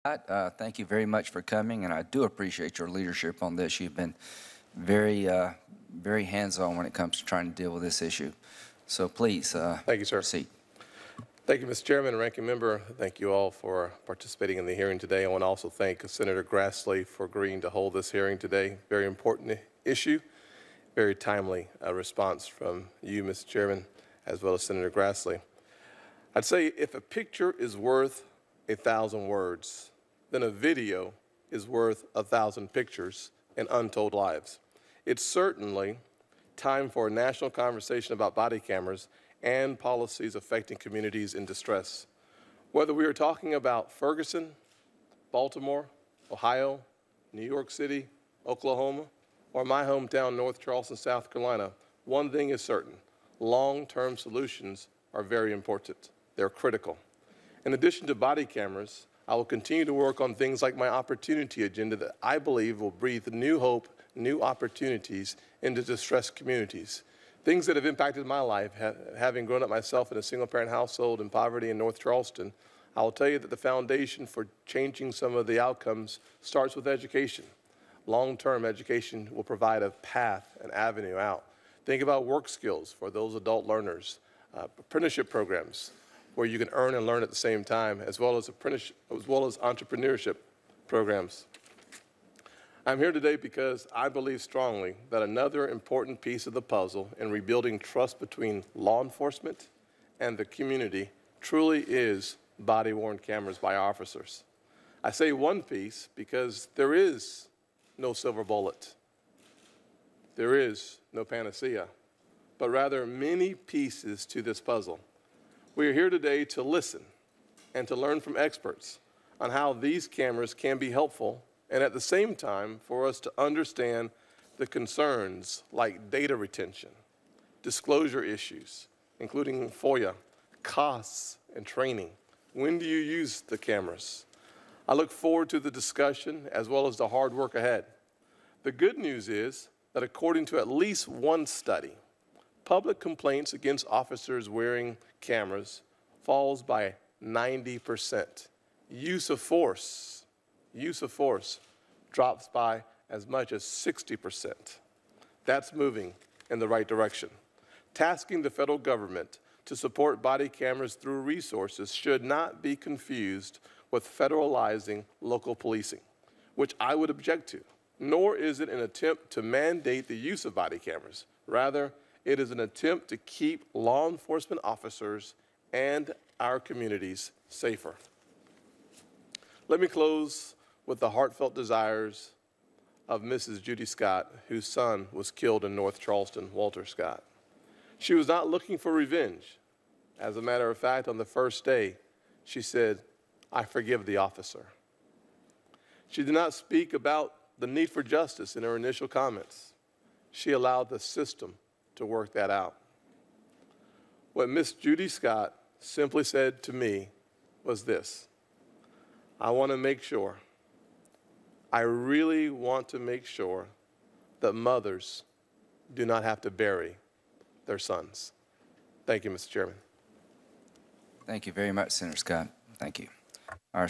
Thank you very much for coming, and I do appreciate your leadership on this. You've been very hands-on when it comes to trying to deal with this issue. So please, Thank you, sir. proceed. Thank you, Mr. Chairman and Ranking Member. Thank you all for participating in the hearing today. I want to also thank Senator Grassley for agreeing to hold this hearing today. Very important issue, very timely response from you, Mr. Chairman, as well as Senator Grassley. I'd say if a picture is worth 1,000 words, then a video is worth 1,000 pictures and untold lives. It's certainly time for a national conversation about body cameras and policies affecting communities in distress. Whether we are talking about Ferguson, Baltimore, Ohio, New York City, Oklahoma, or my hometown, North Charleston, South Carolina, one thing is certain: long-term solutions are very important. They're critical. In addition to body cameras, I will continue to work on things like my opportunity agenda that I believe will breathe new hope, new opportunities into distressed communities. Things that have impacted my life, having grown up myself in a single-parent household in poverty in North Charleston. I will tell you that the foundation for changing some of the outcomes starts with education. Long-term education will provide a path, an avenue out. Think about work skills for those adult learners, apprenticeship programs, where you can earn and learn at the same time, as well as entrepreneurship programs. I'm here today because I believe strongly that another important piece of the puzzle in rebuilding trust between law enforcement and the community truly is body-worn cameras by officers. I say one piece because there is no silver bullet. There is no panacea, but rather many pieces to this puzzle. We are here today to listen and to learn from experts on how these cameras can be helpful, and at the same time for us to understand the concerns like data retention, disclosure issues, including FOIA, costs and training. When do you use the cameras? I look forward to the discussion as well as the hard work ahead. The good news is that according to at least one study, public complaints against officers wearing cameras falls by 90%. Use of force drops by as much as 60%. That's moving in the right direction. Tasking the federal government to support body cameras through resources should not be confused with federalizing local policing, which I would object to, nor is it an attempt to mandate the use of body cameras. Rather, it is an attempt to keep law enforcement officers and our communities safer. Let me close with the heartfelt desires of Mrs. Judy Scott, whose son was killed in North Charleston, Walter Scott. She was not looking for revenge. As a matter of fact, on the first day, she said, "I forgive the officer." She did not speak about the need for justice in her initial comments. She allowed the system to work that out. What Miss Judy Scott simply said to me was this: I want to make sure, I really want to make sure that mothers do not have to bury their sons. Thank you, Mr. Chairman. Thank you very much, Senator Scott. Thank you. Our